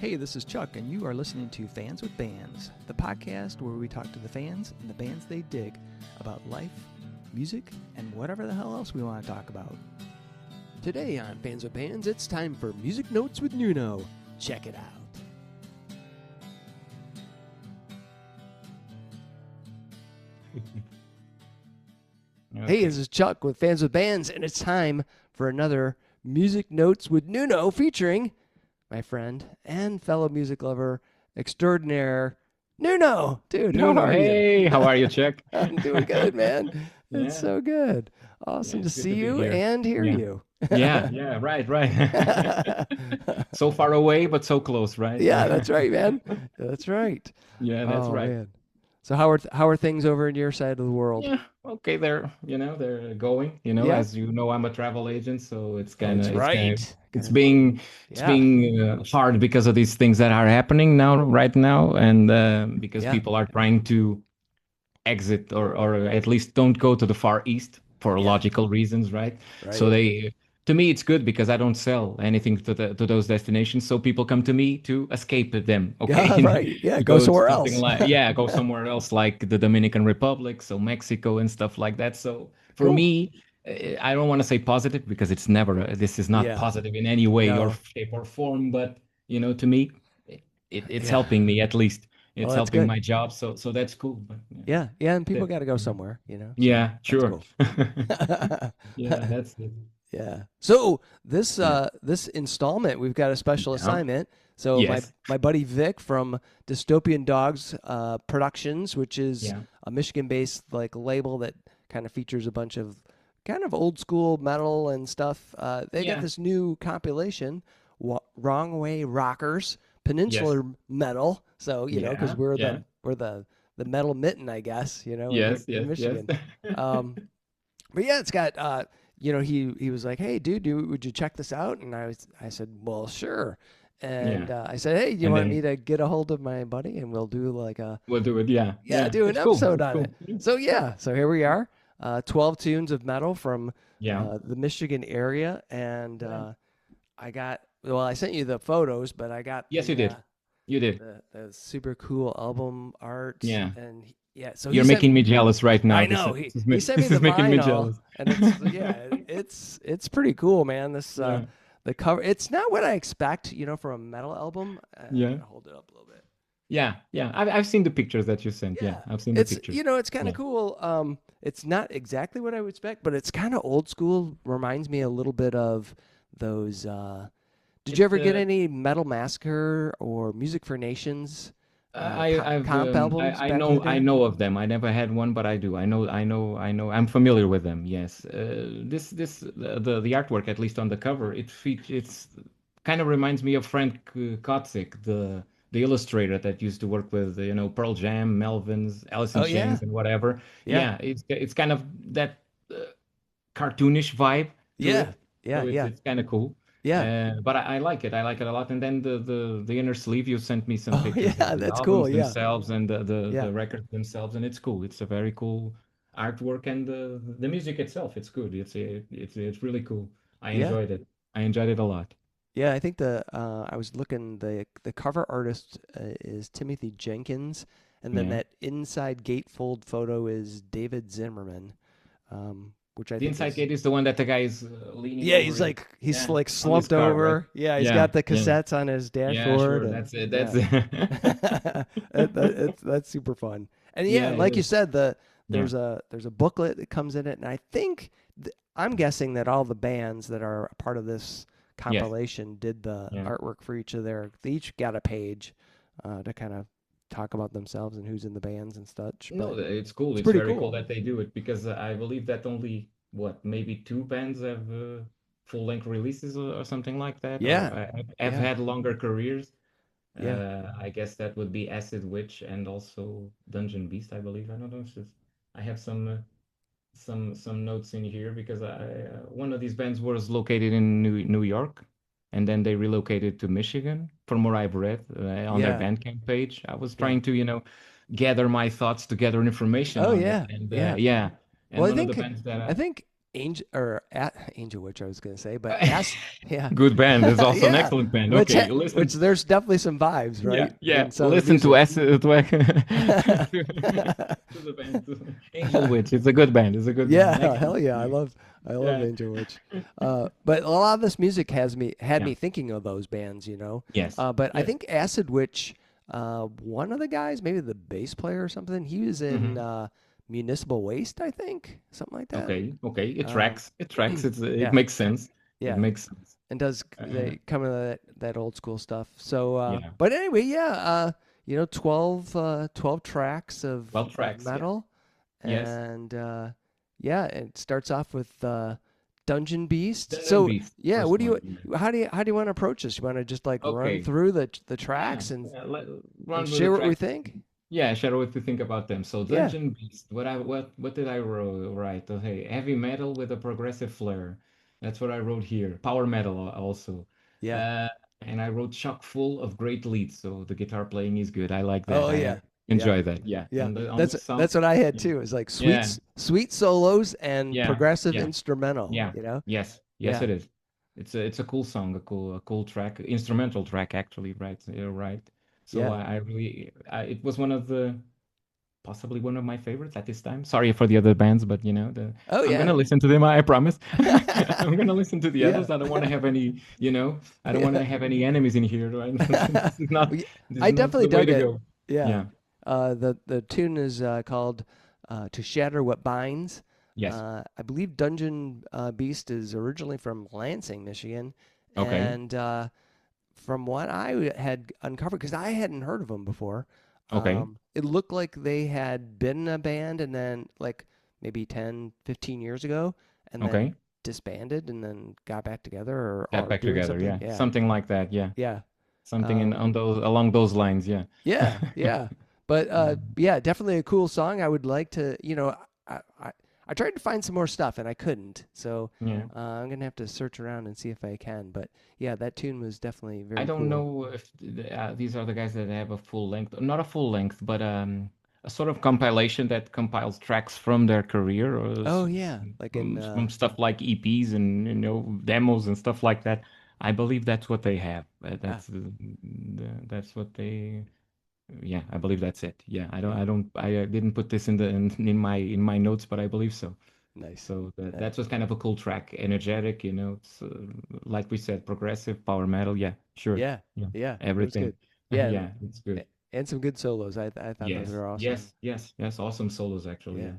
Hey, this is Chuck, and you are listening to Fans with Bands, the podcast where we talk to the fans and the bands they dig about life, music, and whatever the hell else we want to talk about. Today on Fans with Bands, it's time for Music Notes with Nuno. Check it out. Hey, this is Chuck with Fans with Bands, and it's time for another Music Notes with Nuno featuring my friend and fellow music lover extraordinaire, Nuno. Dude, Nuno, how are you? hey, how are you, Chuck? I'm doing good, man. It's Yeah. so good. Awesome Yeah, to it's good see to be you here. and hear Yeah. you. Yeah, right. So far away, but so close, right? Yeah, that's right, man. That's right. Yeah, that's Oh, right. man. So how are things over in your side of the world? Yeah, okay, they're going, Yeah. as you know, I'm a travel agent, so it's Oh, kind that's of, right. it's being, hard because of these things that are happening right now, and because Yeah. people are trying to exit or at least don't go to the Far East for Yeah. logical reasons, right? Right. So to me, it's good because I don't sell anything to those destinations, so people come to me to escape them. Okay, Yeah, right. Yeah, To go to somewhere something else. go somewhere else, like the Dominican Republic, so Mexico and stuff like that. So for Cool. me, I don't want to say positive because it's never. This is not Yeah. positive in any way or No. shape or form. But to me, it's Yeah. helping me at least. Well, It's that's helping good. my job, so that's cool. But, Yeah. Yeah, and people that- got to go mhm. somewhere, so Yeah, that's sure. cool. Yeah, that's it. Yeah. So this Yeah. this installment, we've got a special Yeah. assignment. So Yes. my buddy Vic from Dystopian Dogs Productions, which is Yeah. a Michigan-based like label that kind of features a bunch of kind of old school metal and stuff. They got Yeah. this new compilation, Wrong Way Rockers, Peninsular Metal. So because Yeah. we're the metal mitten, I guess. Yes. In Yes. Michigan. Yes. But yeah, it's got he was like, "Hey, dude, would you check this out?" And I said, "Well, sure." And Yeah. I said, "Hey, do you And want then me to get a hold of my buddy and we'll do like a we'll do it. Yeah. do an It's cool. episode It's on cool. it?" So so here we are, 12 tunes of metal from Yeah. the Michigan area, and Yeah. I sent you the photos, but I got Yes, you did. You did. the super cool album art, Yeah. and so You're he sent making me jealous right now. I know. He sent me This is the making me vinyl, jealous. and it's pretty cool, man. This Yeah. the cover. It's not what I expect, from a metal album. I'm Yeah. gonna hold it up a little bit. Yeah. I've seen the pictures that you sent. Yeah. I've seen the It's pictures. it's kind of Yeah. cool. It's not exactly what I would expect, but it's kind of old school. Reminds me a little bit of those. Did you ever get any Metal Massacre or Music for Nations? Comp albums I back in know the day? I know of them. I never had one, but I do. I know. I'm familiar with them. Yes. The artwork, at least on the cover, it's kind of reminds me of Frank Kotzik, the illustrator that used to work with Pearl Jam, Melvins, Alice in Oh, yeah. Chains, and whatever. Yeah. Yeah. It's kind of that cartoonish vibe to Yeah. it. Yeah. So Yeah. it's kind of cool. Yeah. But I like it. I like it a lot. And then the inner sleeve, you sent me some Oh, pictures yeah, of the that's albums cool. Yeah. themselves and Yeah. the records themselves, and it's cool. It's a very cool artwork, and the music itself, it's good. It's really cool. I Yeah. enjoyed it. I enjoyed it a lot. Yeah, I think I was looking, the cover artist is Timothy Jenkins, and then Yeah. that inside gatefold photo is David Zimmerman, which I The think inside is gate is the one that the guy is leaning yeah, over he's it. like he's Yeah, like on his slumped car, over. right? Yeah, he's Yeah, got the yeah. cassettes on his Yeah, dashboard. sure. And, That's it. yeah. That's super fun. And Yeah, it like you is. said, Yeah. there's a booklet that comes in it, and I think I'm guessing that all the bands that are a part of this compilation did the Yeah. artwork for each of they each got a page to kind of talk about themselves and who's in the bands and such. No, But it's cool. It's pretty very cool. cool that they do it because I believe that only maybe two bands have full-length releases or something like that, or Yeah. have Yeah. had longer careers. Yeah. I guess that would be Acid Witch and also Dungeon Beast, I believe. I don't know. I have some notes in here because one of these bands was located in New York, and then they relocated to Michigan, from what I've read on their Yeah. Bandcamp page. I was Yeah. trying to, gather my thoughts, to gather information Oh, on it, yeah. and Yeah. yeah. And Well, one of the bands that I think Angel Witch, I was going to say, but Uh, yeah, Good band. It's also an yeah, excellent band. which Okay, which listen. there's definitely some vibes, Yeah, right, yeah. in Southern Listen to music. to the band. To Angel Witch. It's a good band. It's a good band. Yeah, hell Excellent yeah, band. I love Yeah. Angel Witch. But a lot of this music had Yeah. me thinking of those bands, you know. Yes. But I Yes. think Acid Witch, one of the guys, maybe the bass player or something, he was in Hmm. Municipal Waste, I think, something like that. Okay. Okay. It Um, tracks. It tracks. It yeah, makes sense. It yeah, makes sense. and does Uh, they come in that old school stuff. So, yeah. but anyway, yeah, 12 tracks 12 of tracks. Yes. metal, Yes. and yeah, it starts off with Dungeon Beast. Dungeon So Beast. yeah, First what do one. you Yeah. how do you want to approach this? You want to just like run Okay. through the Yeah. tracks Yeah. and Run with the share what we tracks. think? Yeah, share what you think about them. So Yeah. Dungeon Beast, what did I write? Okay, heavy metal with a progressive flair. That's what I wrote here. Power metal also. Yeah. Uh, and I wrote chock full of great leads. So the guitar playing is good. I like that. Oh I yeah. Yeah. enjoy that. Yeah. Yeah. On the song. That's what I had Yeah. too. It's like Yeah. sweet solos and Yeah. progressive Yeah. instrumental, Yeah. you know? Yes. Yes, Yeah. it is. It's a cool song, a cool track, instrumental track actually, right? You're right. So Yeah. I really it was one of the possibly one of my favorites at this time. Sorry for the other bands, but Oh I'm gonna yeah. listen to them. I promise. I'm gonna listen to the Yeah. others. I don't want to have any, I don't want Yeah. to have any enemies in here. Right? This is not, Well, this I is not definitely the way dug to it. go. Yeah. Yeah. The tune is called "To Shatter What Binds." Yes. I believe Dungeon Beast is originally from Lansing, Michigan, Okay. and from what I had uncovered, because I hadn't heard of them before, Okay. it looked like they had been a band and then like maybe 10, 15 years ago, and then Okay. disbanded and then got back together or, Got or back doing together. something. Yeah. Yeah. Something like that. Yeah. Yeah. Something in Um, on those along those lines. Yeah. yeah, yeah. But yeah, definitely a cool song. I would like to, I, I, I tried to find some more stuff and I couldn't. So Yeah. I'm gonna have to search around and see if I can. But yeah, that tune was definitely I very don't cool. know if these are the guys that have a full length, not a full length, but a sort of compilation that compiles tracks from their career or Oh yeah, like in from stuff like EPs and demos and stuff like that. I believe that's what they have. ah, That's what they. Yeah, I believe that's it. Yeah, yeah, I didn't put this in my notes, but I believe so. nice. So Uh, that was kind of a cool track, energetic, it's, like we said, progressive power metal. Yeah, sure, yeah, yeah, yeah, it was everything. good. Yeah, Yeah, it's good. and some good solos. I thought those Yes, were awesome. yes, yes, yes. Awesome solos, actually. Yeah. Yeah,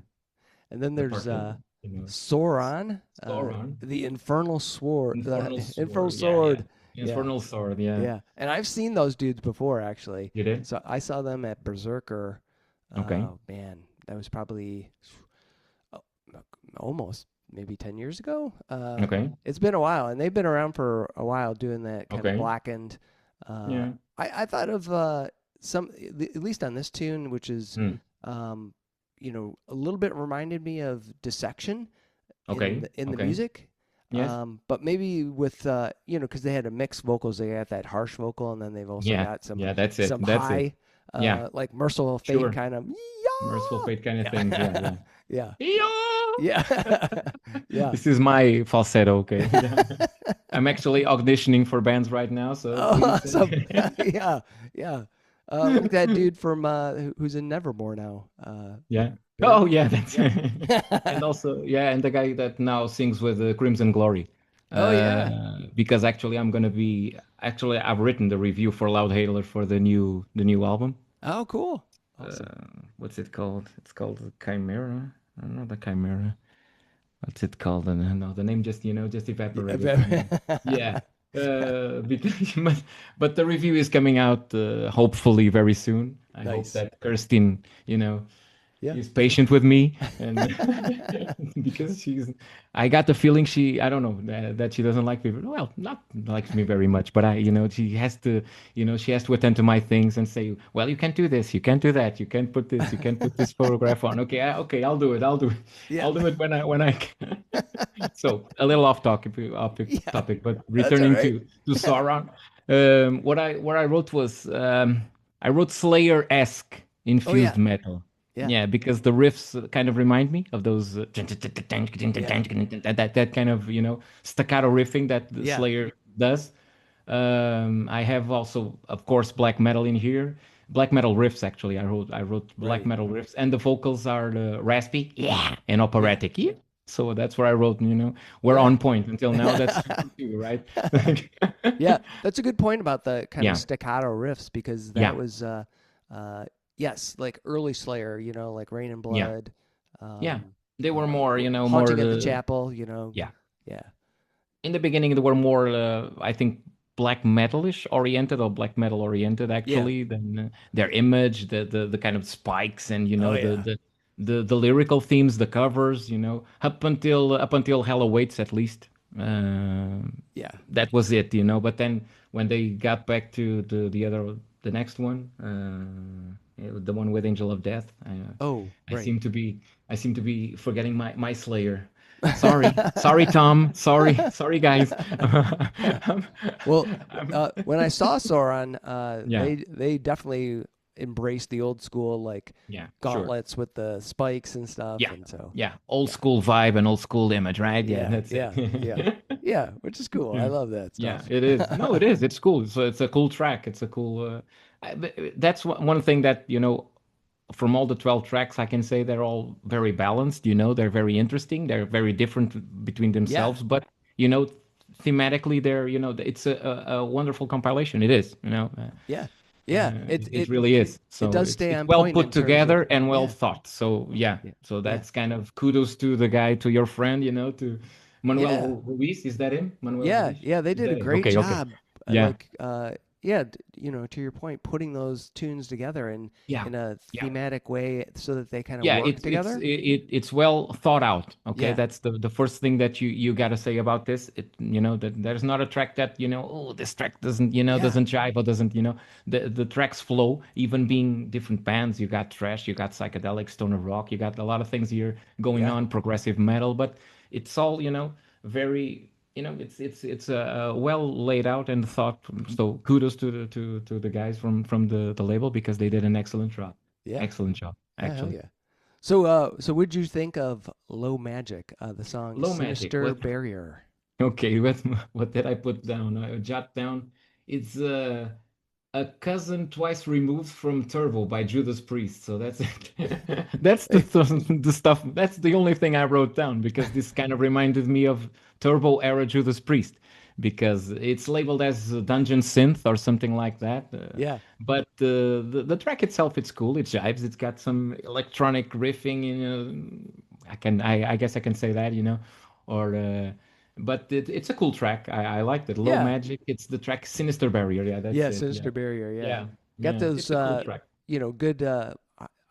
And then the there's part that you know, Sauron, Sauron, the Infernal Sword, the Infernal Infernal Sword. Yeah, yeah, Sword. Yeah, Infernal Sword. Yeah, yeah. And I've seen those dudes before, actually. you did. So I saw them at Berserker. Okay, Oh man, that was probably oh, almost maybe 10 years ago. okay, It's been a while, and they've been around for a while doing that kind of okay. blackened. Uh, Yeah. I thought of at least on this tune, which is Mm. um, a little bit reminded me of Dissection Okay, in the okay. music. Yes. But maybe with because they had a mixed vocals, they got that harsh vocal, and then they've also Yeah, got some yeah. That's it. some That's it. high, Yeah, like Merciful Fate sure. kind of Merciful Fate kind of things. Yeah, yeah, yeah. yeah, Yeah. yeah, yeah. This is my falsetto, okay? I'm actually auditioning for bands right now, so Oh, please. awesome. Yeah, yeah. Like that dude from who's in Nevermore now. Yeah. Barry. Oh, yeah, that's Yeah. and also, yeah, and the guy that now sings with Crimson Glory. Oh yeah. Because actually I've written the review for Loudhailer for the new album. Oh, cool. Awesome. What's it called? It's called the Chimera. I don't know the Chimera. What's it called? And no, the name just evaporated from me. Yeah, because but the review is coming out hopefully very soon. I hope Nice. that Kirsten, Yeah. is patient with me and because I got the feeling I don't know that she doesn't like me. Well, not likes me very much, but she has to attend to my things and say, well, you can't do this, you can't do that, you can't put this, you can't put this photograph on. Okay, okay, I'll do it. Yeah. I'll do it when I can. So a little off Yeah. topic, but That's all returning right. to Sauron, what I wrote was I wrote Slayer-esque Oh infused yeah. metal. Yeah, because the riffs kind of remind me of those that kind of staccato riffing that the Yeah. Slayer does. I have also, of course, black metal in here. Black metal riffs, actually. I wrote black Right. metal riffs, and the vocals are raspy, yeah, and Yeah. operatic, yeah. So that's where I wrote. We're Yeah. on point until now. That's too, right? Yeah, that's a good point about the kind of Yeah, staccato riffs because that yeah, was uh yes, like early Slayer, like Rain and yeah, Blood, yeah. um They were more, more. Haunting at the Chapel, Yeah. Yeah. In the beginning, they were more, I think, black metalish oriented or black metal oriented Yeah. actually. Than their image, the kind of spikes, and Oh the, yeah. the lyrical themes, the covers, up until Hell Awaits at least. Uh, Yeah. that was it, But then when they got back to the next one, the one with Angel of Death, Oh, I right. seem to be I seem to be forgetting my Slayer. Sorry, Tom. Sorry, guys. Well, I'm- when I saw Sauron, yeah, they definitely embraced the old school like yeah, sure. gauntlets with the spikes and stuff, Yeah, and so yeah. Old yeah, school vibe and old school image, right? Yeah, yeah, that's yeah, yeah, it. yeah, which is cool. I Yeah, love that yeah, stuff. it is. No, it is. It's cool. So it's a cool track. It's a cool. That's one thing that from all the 12 tracks, I can say they're all very balanced. They're very interesting. They're very different between Yeah, themselves, but you know, thematically, they're it's a wonderful compilation. It is. yeah, yeah. It It it really is. it So does it's stay it's on well point put in terms of together and well yeah, thought. So yeah. yeah, So yeah, that's kind of kudos to the guy, to your friend, to yeah. Manuel Ruiz. Is that him? Manuel Yeah, Ruiz? yeah, they Is did a that it? great Okay, okay. job. Yeah. Yeah, to your point, putting those tunes together Yeah. in a Yeah. thematic way so that they kind of Yeah, work it's together. it's well thought out. Okay, Yeah, that's the first thing that you got to say about this. That there's not a track that oh, this track doesn't yeah, doesn't jive, or doesn't the tracks flow, even being different bands. You got thrash, you got psychedelic, stoner rock, you got a lot of things here going yeah, on, progressive metal, but it's all very it's well laid out and thought. So kudos to the guys from the label, because they did an excellent job. yeah. Excellent job, Yeah, hell actually. yeah. So what'd you think of Low Magic, the song Low magic. Sinister What? Barrier? Okay. What did I put down? I jot down. It's a cousin twice removed from Turbo by Judas Priest. So that's it. That's the stuff. That's the only thing I wrote down, because this kind of reminded me of Turbo era Judas Priest, because it's labeled as a dungeon synth or something like that. Yeah, But the track itself, it's cool. It jives. It's got some electronic riffing. I guess I can say that. Or. But it's a cool track. I liked it. Low yeah, Magic. It's the track Sinister Barrier. Yeah, that's yeah, it. Yeah. Sinister Barrier, yeah. Yeah. Got Yeah. those It's a cool track. good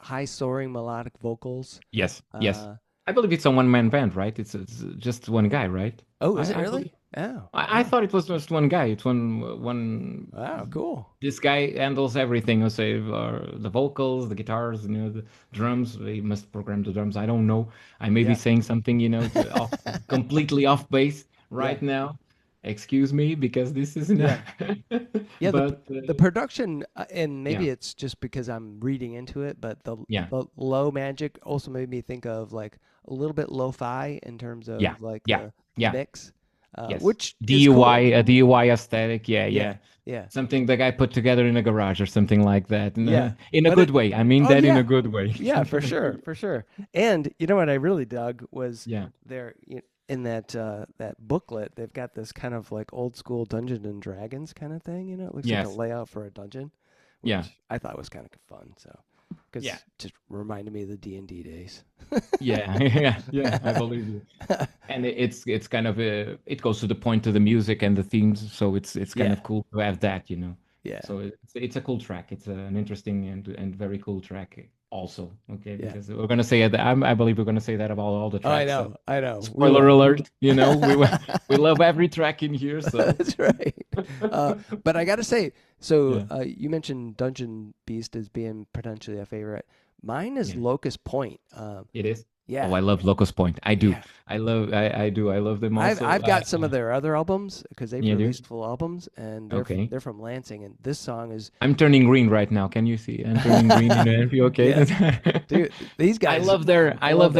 high soaring melodic vocals. Yes. Yes. Uh I believe it's a one-man band, right? It's just one guy, right? oh, is it I really? believe. Oh, I wow. thought it was just one guy. It's one. Wow, cool. This guy handles everything. I'll say, the vocals, the guitars, the drums. He must program the drums. I don't know. I may be Yeah. saying something, completely off base Yeah. right now. Excuse me, because this is not. Yeah. Yeah, But the production, and yeah, maybe it's just because I'm reading into it, but yeah, the low magic also made me think of like a little bit lo-fi in terms yeah, of like yeah, the yeah. mix, Yes. which is DUI, cool. a DUI aesthetic. Yeah, Yeah, yeah. yeah, Something the guy put together in a garage or something like that. yeah. In a But good way. I mean oh that in a yeah, good way. yeah, for sure, for sure. And you know what I really dug was Yeah. there in that booklet. They've got this kind of like old school Dungeons and Dragons kind of thing. It looks like a Yes. layout for a dungeon, Yeah. which I thought was kind of fun. So, because Yeah. just reminded me of the D&D days. Yeah. Yeah. Yeah. I believe you. And it's kind of it goes to the point of the music and the themes, so it's kind Yeah, of cool to have that. yeah, So it's a cool track. It's an interesting and very cool track also. Okay, yeah. because we're gonna say it. I believe we're gonna say that about all the Oh, tracks. So I know. We spoiler will. alert. We love every track in here. So That's right. But I gotta say, so yeah, you mentioned Dungeon Beast as being potentially a favorite. Mine is yeah, Locust Point. it is. Yeah. Oh, I love Locust Point. I do. Yeah. I do. I love them also. I've got some of their other albums because they've Yeah, do. released full albums, and Okay. they're from Lansing, and this song is I'm turning green right now. Can you see? I'm turning green. If you okay? dude. These guys, I love their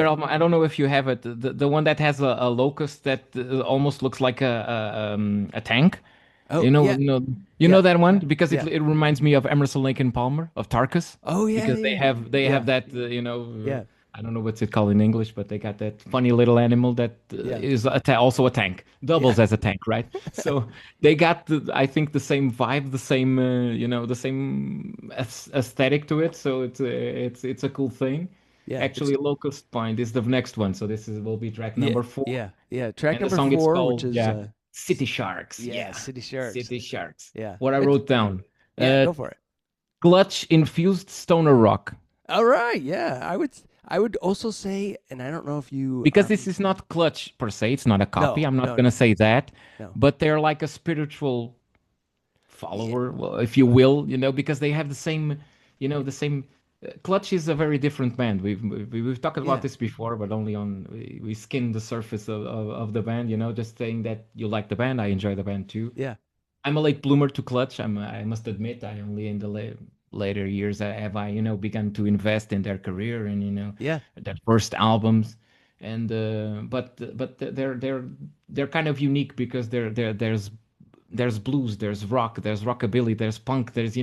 album. I don't know if you have it. The one that has a locust that almost looks like a tank. Oh You yeah, know, yeah, that one because yeah. it reminds me of Emerson, Lake and Palmer of Tarkus Oh yeah, because yeah, they yeah, have that yeah, I don't know what's it called in English, but they got that funny little animal that yeah, is also a tank, doubles yeah, as a tank, right? So they got I think the same vibe, the same the same aesthetic to it. So it's a cool thing. yeah. It's Actually, Locust Point is the next one, so this will be track yeah, number 4, yeah, yeah. Track and the number song is 4, which called is City Sharks. yeah, Yeah, City Sharks. City Sharks. Yeah, What I it's wrote down, yeah. uh, Go for it. clutch infused stoner rock. All right, yeah. I would also say, and I don't know if you Because this is not clutch per se, it's not a copy. no, I'm not no, going to no, say that, no. but they're like a spiritual Yeah, follower, well, if you will, because they have the same, the same. Clutch is a very different band. We've talked about yeah, this before, but only we skimmed the surface of the band. Just saying that you like the band. I enjoy the band too. yeah, I'm a late bloomer to Clutch. I must admit, I only in the later years have I begun to invest in their career and yeah, their first albums. And but they're kind of unique because there's blues, there's rock, there's rockabilly, there's punk, there's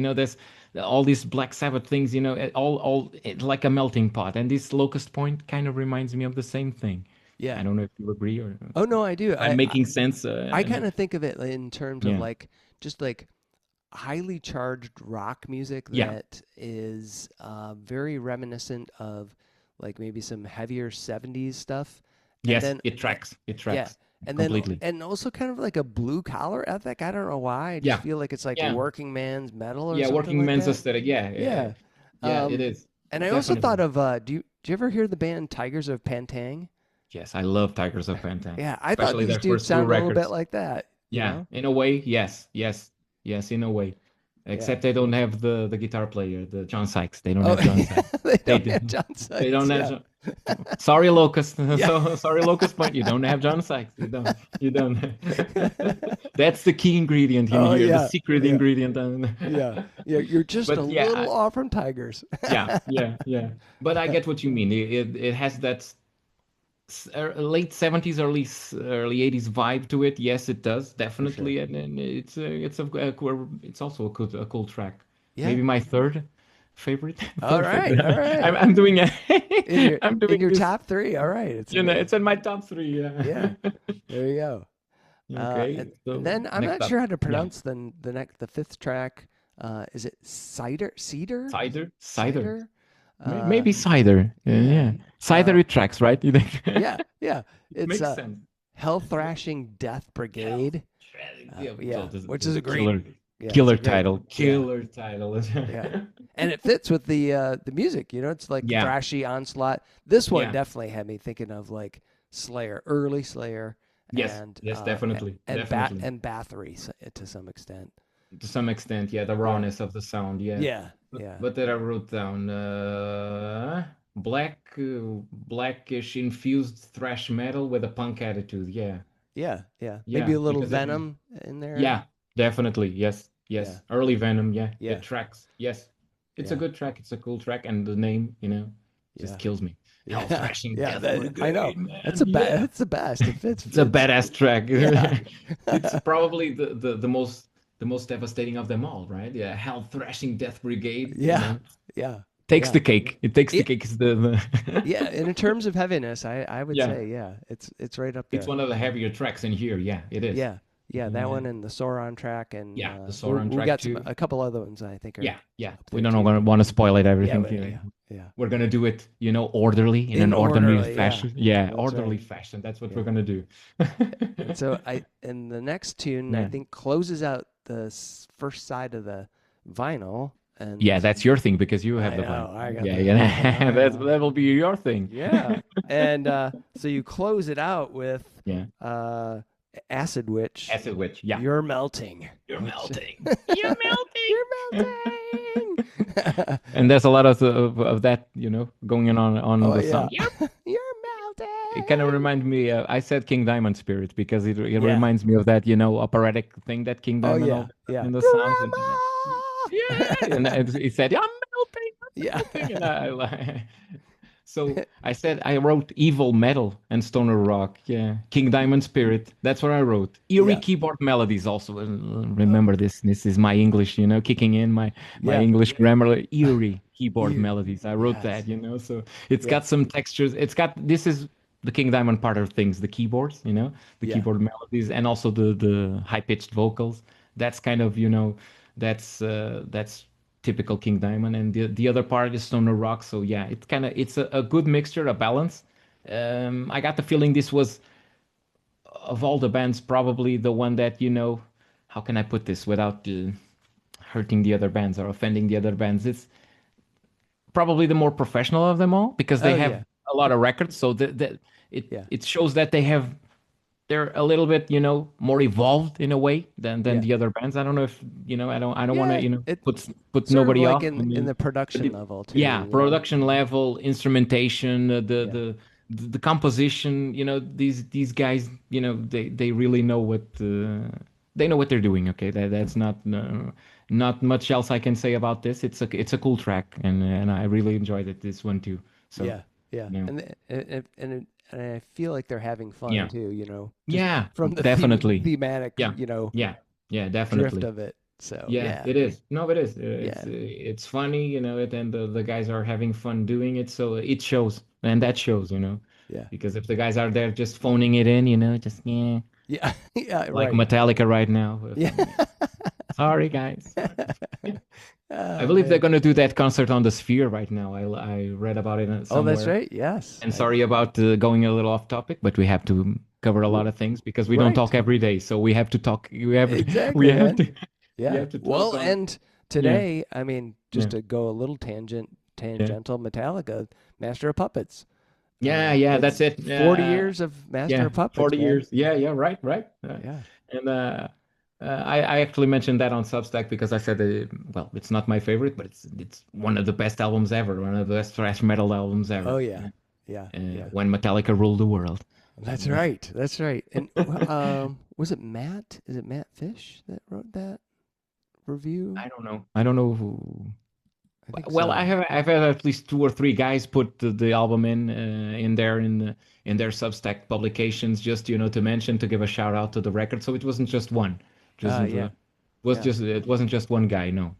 all these Black Sabbath things, all like a melting pot. And this Locust Point kind of reminds me of the same thing. yeah. I don't know if you agree or Oh no, I do. I'm making sense. I kind of think of it in terms of Yeah. like just like highly charged rock music Yeah. that is very reminiscent of like maybe some heavier 70s stuff. And Yes, then it tracks. It yeah, tracks and completely. then and also kind of like a blue collar ethic. I don't know why. I just Yeah. feel like it's like Yeah. working man's metal or Yeah, something working like men's that. aesthetic. Yeah, Yeah. yeah, it Um, is. and I also thought Definitely. of do you ever hear the band Tigers of Pantang? Yes, I love Tigers of Pantang, Yeah, I thought especially these their dudes first two sound a little bit records. like that, you Yeah, know? in a way, yes, yes, yes, in a way. Yeah. Except they don't have the guitar player, the John Sykes. They don't Oh, have John Sykes. they They don't have did. John They Sykes. don't have. Yeah. Sorry, Locust. Yeah. So sorry, Locust Point. You don't have John Sykes. You don't. You don't. That's the key ingredient in Oh here, the yeah. secret Yeah. ingredient. Yeah. Yeah. You're just a But yeah, little off from Tigers. yeah. But I get what you mean. It has that late 70s, early 80s vibe to it. Yes, it does For sure. definitely, and it's also a cool track. Yeah. Maybe my third favorite. All Third right. favorite. All right. I'm doing a I'm In doing your this. top 3. All right. It's It's in my top 3. yeah. There you go. Okay. And So then I'm next not up, sure how to yeah, pronounce the fifth track. Is it Cedar? cider. Uh, Maybe cider. yeah. Yeah, cider. Uh, It tracks, right? You think? yeah. Yeah. It It's makes sense. Hell Thrashing Death Brigade. Yeah, So this which is is a a great, killer, yeah, it's killer a great, title. yeah, Killer title. yeah, and it fits with the music. You know, it's like Yeah, thrashy onslaught. This one yeah. definitely had me thinking of like Slayer, early Slayer, Yes, and yes, definitely, definitely. and Bathory to some extent. To some extent, yeah, the Yeah, rawness of the sound, yeah. yeah, But, yeah, but then I wrote down blackish infused thrash metal with a punk attitude. Yeah, yeah, yeah. Maybe yeah, a little because Venom in there. yeah, definitely, yes, Yeah, yes. Early Venom, yeah, yeah, it tracks. Yes, it's a yeah, good track. It's a cool track, and the name, just yeah, kills me. Hell yeah, thrashing yeah. death I know. brigade, man. Yeah. That's the best. It fits. It's a Fits. badass track. Yeah. It's probably the most devastating of them all, right? Yeah, Hell Thrashing Death Brigade, Yeah, yeah, takes yeah. the cake. It takes the Yeah, cake. It's the yeah. And in terms of heaviness, I would yeah, say yeah, it's right up it's there. one of the heavier tracks in here. Yeah, it is. Yeah, yeah. That Yeah, one and the Sauron track, and yeah, the Sauron we track got too. a couple other ones I think are Yeah. up We there don't too. want to spoil it Yeah, everything but here. yeah, yeah. We're gonna do it, orderly in In an orderly orderly, yeah. fashion. Yeah, That's orderly right. fashion. That's what Yeah. we're gonna do. And so and the next tune I Yeah. think closes out the first side of the vinyl, Yeah, and that's your thing because you have I the know vinyl. I got Yeah, the yeah. I know. That will be your thing. Yeah, and so you close it out with Yeah. Acid Witch. Acid Witch. Yeah. You're melting. You're Which- melting. You're melting. You're melting. And there's a lot of that, going on Oh the yeah. song. You're it kind of reminds me. I said King Diamond Spirit because it Yeah. reminds me of that, operatic thing that King Oh Diamond yeah, always does yeah. in the songs. And Grandma! yeah, and he said, "I'm melting, Yeah. melting," and so I said I wrote evil metal and stoner rock. Yeah, King Diamond Spirit. That's what I wrote. Eerie Yeah. keyboard melodies also. Remember this. This is my English, kicking in my Yeah. English grammar. Eerie keyboard Eerie. melodies. I wrote Yes. that. So it's Yeah. got some textures. It's got this is the King Diamond part of things. The keyboards. The Yeah. keyboard melodies and also the high pitched vocals. That's kind of that's typical King Diamond, and the other part is stoner rock. So yeah, it's a good mixture, a balance. I got the feeling this was of all the bands probably the one that how can I put this without hurting the other bands or offending the other bands. It's probably the more professional of them all because they Oh have yeah. a lot of records. So that Yeah. it shows that they're a little bit more evolved in a way than Yeah. the other bands. I don't know if I don't want Yeah. to It put sort of nobody like off. I in mean, the production it- level too. yeah, production level, instrumentation, Yeah. the composition. These guys, they really know what they know what they're doing. Okay, that's not much else I can say about this. It's a cool track, and I really enjoyed this one too. So Yeah. Yeah. yeah, And I feel like they're having fun yeah, too. Just yeah, from the definitely. thematic, Yeah, yeah, yeah, drift definitely. of it. So Yeah, yeah. it is. No, it is. Yeah. It's funny, and the guys are having fun doing it, so it shows, and that shows, Yeah. because if the guys are there just phoning it in, just Yeah. Yeah. like Right. Metallica right now. Yeah. Sorry, guys. I Oh, believe they're man. going to do that concert on the Sphere right now. I read about it Oh, that's somewhere. right. Yes. And sorry about going a little off topic, but we have to cover a R- lot of things because we don't right. talk every day, so we have to talk. We Exactly, have man. to we Yeah. have to talk Well, on. and Yeah, today, I mean, yeah, just to go a little yeah. tangential, Metallica, Master of Puppets. Yeah, yeah, that's It's it. 40 years of Master Yeah, of Puppets, 40 man. years. Yeah, yeah, right, right. Yeah. And I actually mentioned that on Substack because I said, well, it's not my favorite, but it's one of the best albums ever, one of the best thrash metal albums Oh ever. yeah. Yeah. Yeah. When Metallica ruled the world. That's right. That's right. And was it Matt? Is it Matt Fish that wrote that review? I don't know. I don't know who. I think Well, so. I've had at least 2 or 3 guys put the album in there in their Substack publications, just to mention, to give a shout out to the record. So it wasn't just one. It wasn't Yeah. was Yeah. just it wasn't just one guy. No,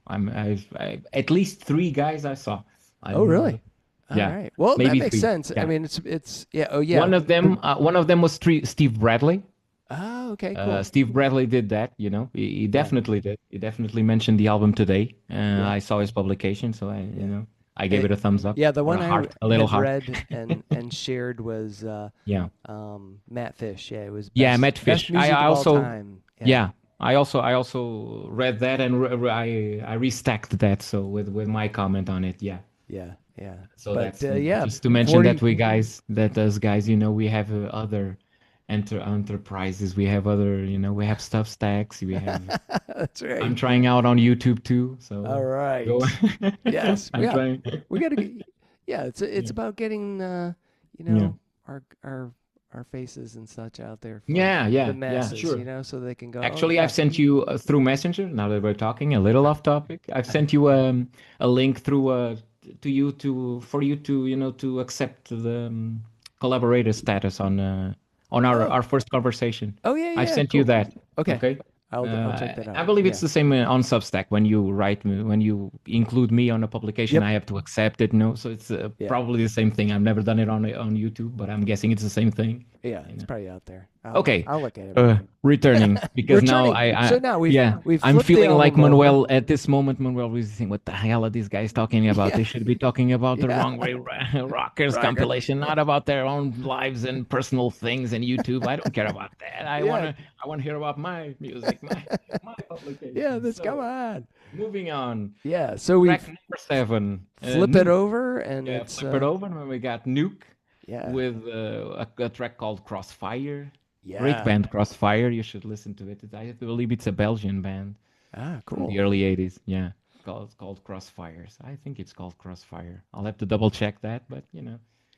at least 3 guys I saw. Oh, I'm really? All yeah, right. Well, that maybe makes 3. sense. I Yeah, mean, it's yeah. Oh, yeah. one of them was Steve Bradley. Oh, okay, cool. Steve Bradley did that. He Yeah. definitely did. He definitely mentioned the album today. Yeah. I saw his publication, so Yeah. I gave it a thumbs up. Yeah, the Or one a I heart, a little had heart. read and shared was Yeah. Matt Fish. Yeah, it was Yeah, best, Matt best Fish. music I of all also, time. yeah, I also read that, and I restacked that, so with my comment on it. Yeah. Yeah, yeah. So But that's yeah, just to mention 40. that us guys, we have other enterprises. We have other, we have stuff stacks. We have. That's right. I'm trying out on YouTube too. So All right. go. Yes. I'm Yeah. trying. We got to. Yeah, it's Yeah. about getting Yeah. our faces and such out there for Yeah, yeah, the yeah, masses, sure. so they can go. Oh, Actually, yeah. I've sent you through Messenger. Now that we're talking a little off topic, I've sent you a link through for you to to accept the collaborator status on Oh. our first conversation. Oh yeah, I've yeah. sent Cool. you that. Okay. Okay. I'll check that out. I believe it's Yeah. the same on Substack. When you include me on a publication, Yep. I have to accept it. No, so it's Yeah. probably the same thing. I've never done it on YouTube, but I'm guessing it's the same thing. Yeah, You it's know. probably out there. Okay. I'll look at it. Returning because now Returning. So now we've yeah, we've I'm flipped the feeling like album over. Manuel at this moment. Manuel was thinking, "What the hell are these guys talking about? Yeah. They should be talking about the Yeah. Wrong Way Rockers Rocker. compilation, not about their own lives and personal things and YouTube. I don't care about that. I Yeah. wanna hear about my music, my publication." Yeah, So, come on. moving on. Yeah, so we Track number 7. flip it Nuke. over and Yeah, it's flip it over, and we got Nuke yeah. with a track called Crossfire. Yeah. Great band, Crossfire. You should listen to it. I believe it's a Belgian band Ah, from cool. the early 80s. Yeah, it's called Crossfires. I think it's called Crossfire. I'll have to double check that, but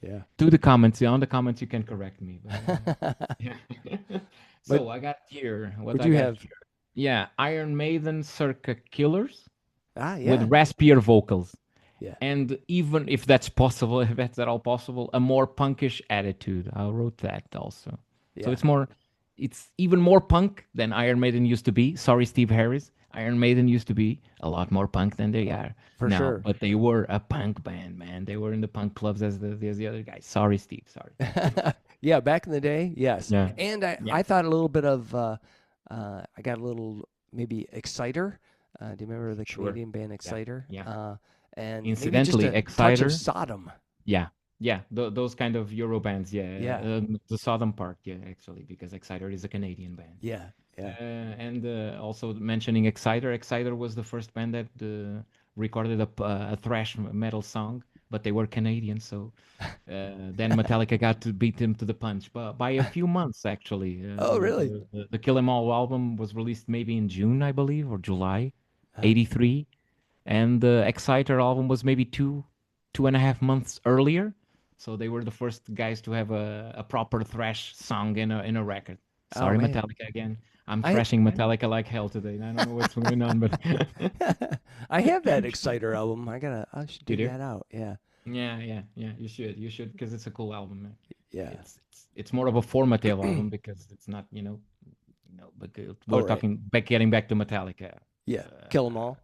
Yeah. To the comments, on the comments you can correct me. But, yeah. But So I got here what would I you got have? here. Yeah, Iron Maiden circa Killers Ah, with yeah. raspier vocals. Yeah. And even if that's possible, if that's at all possible, a more punkish attitude. I wrote that also. So Yeah. it's even more punk than Iron Maiden used to be. Sorry, Steve Harris. Iron Maiden used to be a lot more punk than they are For now, sure. but they were a punk band, man. They were in the punk clubs as the other guys. Sorry, Steve. Sorry. Yeah, back in the day, yes. Yeah. And Yeah. I thought a little bit of I got a little maybe Exciter. Do you remember the Sure. Canadian band Yeah. Exciter? Yeah. And maybe just Incidentally, a touch of Exciter. Sodom. Yeah. Yeah. Those kind of Euro bands. Yeah. Yeah. The Southern part. Yeah, actually, because Exciter is a Canadian band. Yeah. Yeah. And also mentioning Exciter. Exciter was the first band that recorded a thrash metal song, but they were Canadian, so then Metallica got to beat them to the punch, but by a few months actually. Oh, really? The Kill 'Em All album was released maybe in June, I believe, or July, Huh. '83, and the Exciter album was maybe 2.5 months earlier. So they were the first guys to have a proper thrash song in a record. Oh, Sorry, man. Metallica again. I'm I thrashing Metallica like hell today. I don't know what's going on, but I have that Exciter album. I should you dig do? that out. Yeah. Yeah. You should, because it's a cool album, man. Yeah. It's more of a formative album because it's not, but Oh, we're right. talking getting back to Metallica. Yeah. Kill 'em all.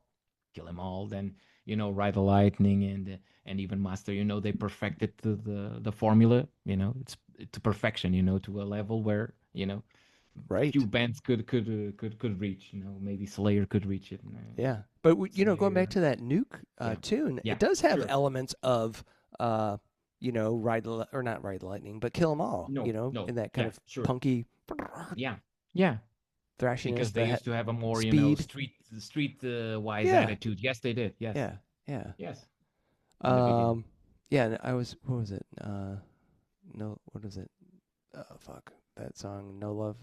Kill 'Em All, then Ride the Lightning and even Master. They perfected the formula. It's to perfection. To a level where Right. few bands could reach. Maybe Slayer could reach it. Yeah, but going back Slayer, to that Nuke yeah, tune, yeah, it does have sure. elements of, or not Ride the Lightning, but Kill 'Em All. No, no, In that kind yeah, of sure. punky Yeah, yeah. thrashiness. Because they used to have a more, speed. street wise Yeah, attitude. Yes, they did. Yes, yeah, yeah. yes. In the beginning. Yeah. And what was it? No, what is it? Oh, fuck that song. No love,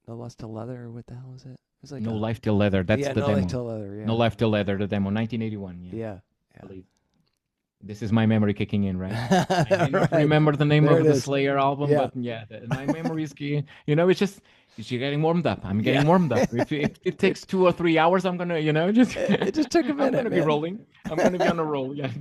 no lust to leather. Or what the hell is it? It was like No Life Till Leather. That's yeah, the no demo. life till leather. Yeah, No Life Till Leather, the demo, 1981. Yeah, yeah, I believe. This is my memory kicking in, right? yeah. I may not Right. remember the name There of it the is. Slayer album, Yeah. but yeah, my memory is key. It's getting warmed up. I'm getting Yeah. warmed up. If it takes 2 or 3 hours, I'm gonna, just It just took a I'm minute, gonna be man. rolling. I'm gonna be on a roll. Yeah.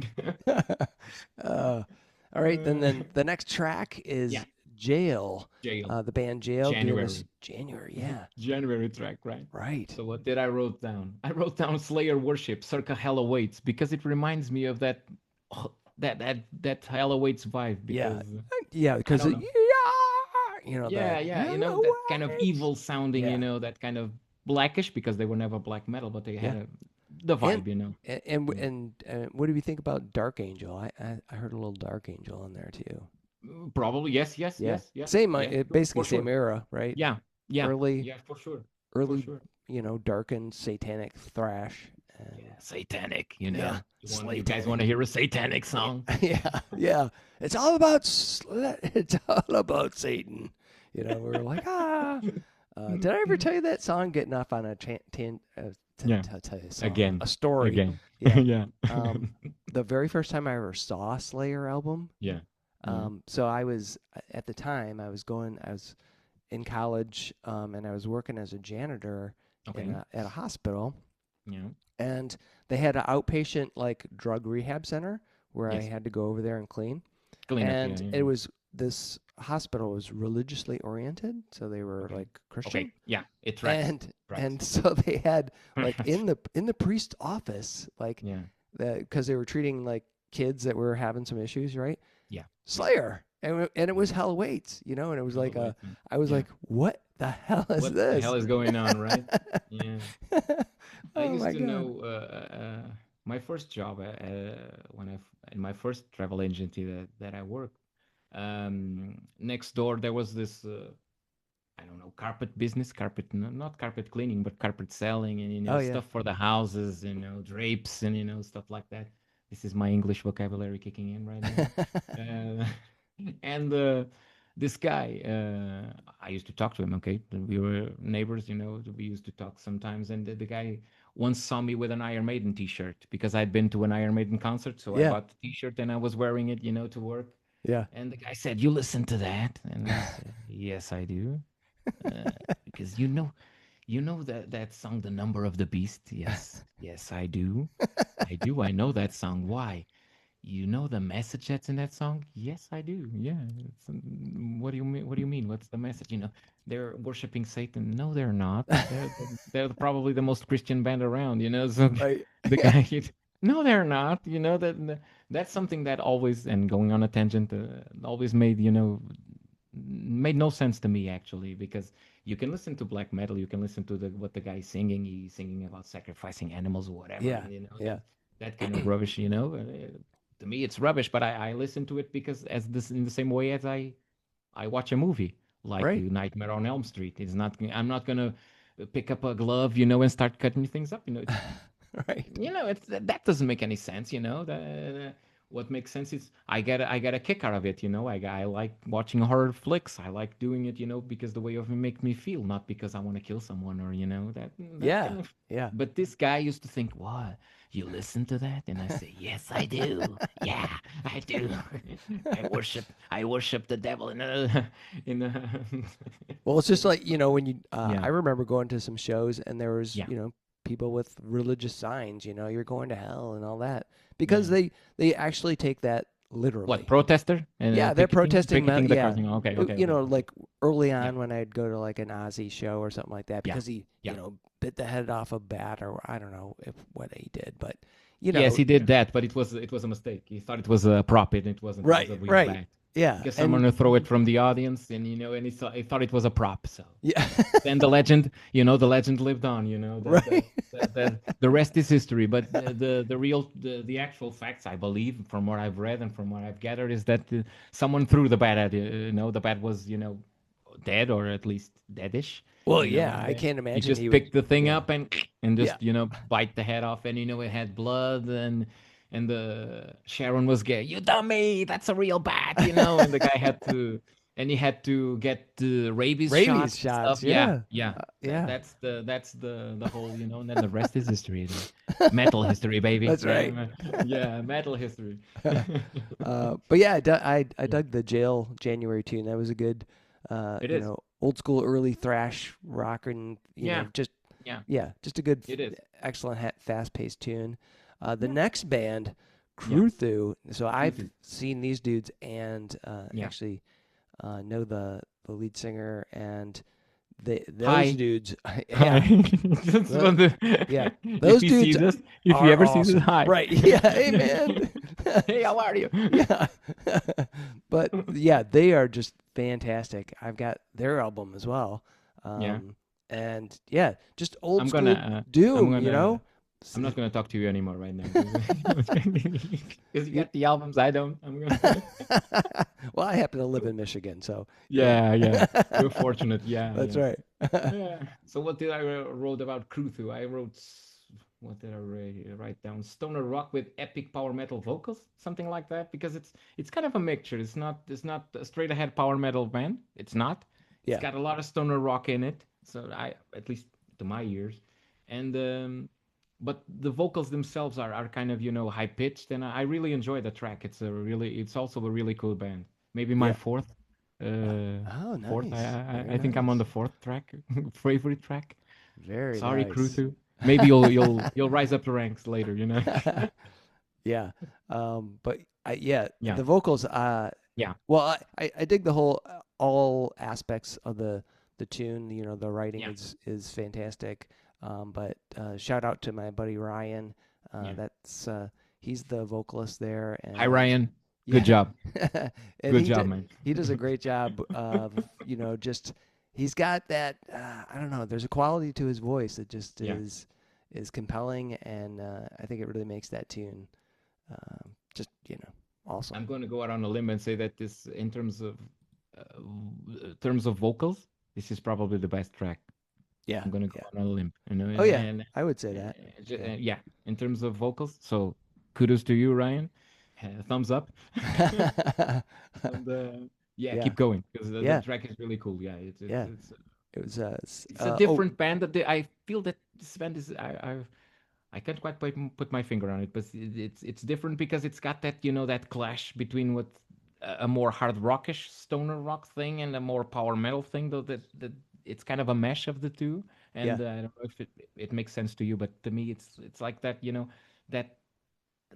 All right, then the next track is Yeah. Jail. Jail. The band Jail doing January. this January. Yeah, January track, right? right. So what did I wrote down? I wrote down Slayer Worship, circa Hell Awaits, because it reminds me of that Hell Awaits vibe. Yeah, Because yeah, because don't know. that. That kind of evil sounding, Yeah. that kind of blackish, because they were never black metal, but they had Yeah. the And vibe. and what do you think about Dark Angel? I heard a little Dark Angel in there too. Probably yes. Yeah, Yeah. same. Yeah, Basically for same sure. era, right? Yeah, yeah, Early, yeah, for sure. early, For darkened satanic thrash. And, Yeah, satanic, Yeah. You guys want to hear a satanic song? yeah, yeah. It's all about it's all about Satan. We were like, did I ever tell you that song? Getting off on a Yeah. tell you a song, Again. a story. Again. Yeah. Yeah. The very first time I ever saw a Slayer album. Yeah. So I was at the time I was in college, and I was working as a janitor Okay. at a hospital. Yeah. And they had an outpatient like drug rehab center where Yes. I had to go over there and clean. Clean up, And yeah. it was this hospital was religiously oriented, so they were like Christian. Okay. Yeah. It tracks. And so they had like in the priest office, like Yeah. because they were treating like kids that were having some issues, right? Yeah. Slayer. And it was Hell Awaits, and it was like I was like, what the hell is What this? the hell is going on, right? Yeah. I Oh used my to God. know my first job in my first travel agency that I worked. Next door there was this I don't know, carpet business, not carpet cleaning, but carpet selling, and Oh, yeah. stuff for the houses, drapes, and stuff like that. This is my English vocabulary kicking in right now. And this guy, I used to talk to him. Okay, we were neighbors, we used to talk sometimes. And the guy once saw me with an Iron Maiden T-shirt because I'd been to an Iron Maiden concert, so I Yeah. bought the T-shirt and I was wearing it, to work. Yeah. And the guy said, "You listen to that?" And I said, "Yes, I do." Because you know that song, "The Number of the Beast." Yes, yes, I do. I do. I know that song. Why? You know the message that's in that song? Yes, I do. Yeah. What do you mean? What do you mean? What's the message? They're worshiping Satan. No, they're not. They're probably the most Christian band around. So Right. the guy, no, they're not. That's something that always, and going on a tangent, always made no sense to me actually, because you can listen to black metal, you can listen to what the guy's singing. He's singing about sacrificing animals or whatever, Yeah. and Yeah. that kind of rubbish. To me it's rubbish, but I listen to it because as this in the same way as I watch a movie like Right. Nightmare on Elm Street. I'm not gonna pick up a glove, and start cutting things up. Right. That doesn't make any sense. What makes sense is I get a kick out of it. I like watching horror flicks. I like doing it, because the way of it makes me feel, not because I want to kill someone or that Yeah. kind of. Yeah. But this guy used to think, "What? You listen to that?" And I say, "Yes, I do. Yeah, I do. I worship the devil in Well, it's just like, when you, yeah, I remember going to some shows and there was, yeah, people with religious signs, you're going to hell and all that because yeah. they actually take that What, literally. protester and Yeah, they're picketing, protesting. the Yeah, crossing? Okay, okay, okay. like early Yeah, on when I'd go to like an Ozzy show or something like that yeah, because he, yeah. bit the head off a bat or I don't know if what he did, but Yes, he did that, but it was a mistake. He thought it was a prop, and it wasn't. It was right, a real right, bat. yeah, Because someone and would throw it from the audience, and he thought it was a prop. So yeah, then the legend lived on. right, The rest is history. But the actual facts, I believe, from what I've read and from what I've gathered, is that someone threw the bat at it. The bat was dead, or at least deadish. well, yeah, And I can't he imagine he just would, picked the thing yeah, up and yeah, just bite the head off, and it had blood, and the Sharon was gay. "You dummy, that's a real bat," and the guy had to get the rabies rabies shots and shots, stuff. Yeah, yeah, yeah. yeah, That's the whole, and then the rest is history. Metal history, baby. that's right. Yeah, yeah, metal history. But yeah, I dug the Jail January tune. That was a good, It is. old school early thrash rock and Yeah, just yeah, yeah, just a good, it is. excellent, fast paced tune. The Yeah, next band, yeah. Cruthu. So I've Tutu. seen these dudes and Yeah. actually know the lead singer and those Hi. dudes. Hi. Yeah, That's tho- what yeah, if those he dudes sees us, if he are ever sees us, awesome. hi. Right? Yeah. Hey, man. Hey, how are you? Yeah. But yeah, they are just fantastic. I've got their album as well. Yeah. And yeah, just old I'm school gonna, I'm doom, gonna, S- I'm not gonna talk to you anymore right now because you got the albums. I don't. I'm gonna. well, I happen to live in Michigan, so Yeah, yeah. We're fortunate. Yeah, that's yeah. right. Yeah. So what did I wrote about Cruthu? I wrote what did I write down? Stoner rock with epic power metal vocals, something like that. Because it's kind of a mixture. It's not a straight ahead power metal band. It's not. It's Yeah. got a lot of stoner rock in it. So at least to my ears, and but the vocals themselves are kind of high pitched, and I really enjoy the track. It's also a really cool band. Maybe my Yeah. fourth. Uh, Oh, Fourth. nice. Very I think I'm on the nice. fourth track, favorite track. Very Sorry, nice. Krutu. Maybe you'll rise up the ranks later. Yeah. But yeah, Yeah, the vocals, yeah, well, I dig the whole, all aspects of the tune. The writing yeah, is fantastic. But shout out to my buddy Ryan. yeah. That's he's the vocalist there, Hi, and Ryan. Good yeah, job. and Good job, man. he does a great job of just he's got that I don't know. There's a quality to his voice that just Yeah. is compelling, and I think it really makes that tune just awesome. I'm going to go out on a limb and say that this, in terms of vocals, this is probably the best track. Yeah, I'm going to go yeah. on a limb. Oh yeah, And I would say that. yeah, in terms of vocals. So kudos to you, Ryan. Thumbs up. And yeah, Yeah, keep going because the yeah, track is really cool. Yeah, yeah. It was it's a different band I feel that this band is I can't quite put my finger on it, but it's different because it's got that that clash between what a more hard rockish stoner rock thing and a more power metal thing, though that it's kind of a mesh of the two. Yeah. And I don't know if it makes sense to you, but to me, it's like that. That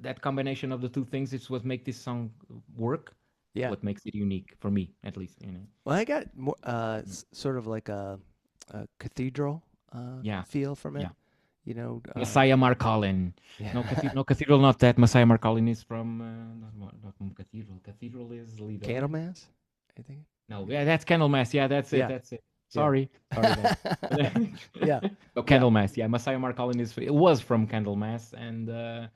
that combination of the two things is what make this song work. Yeah. What makes it unique for me, at least. Well, I got more, sort of like a cathedral Yeah, feel from it. yeah. You know. Messiah Marcolin. Yeah. No, no cathedral, not that. Messiah Marcolin is from not from cathedral. Cathedral is Lido. Candlemass, I think. No, yeah, that's Candlemass. Yeah, that's it. Yeah. That's it. Yeah. Sorry, guys. Yeah. No, Candlemass. Yeah, Messiah Marcolin it was from Candlemass, and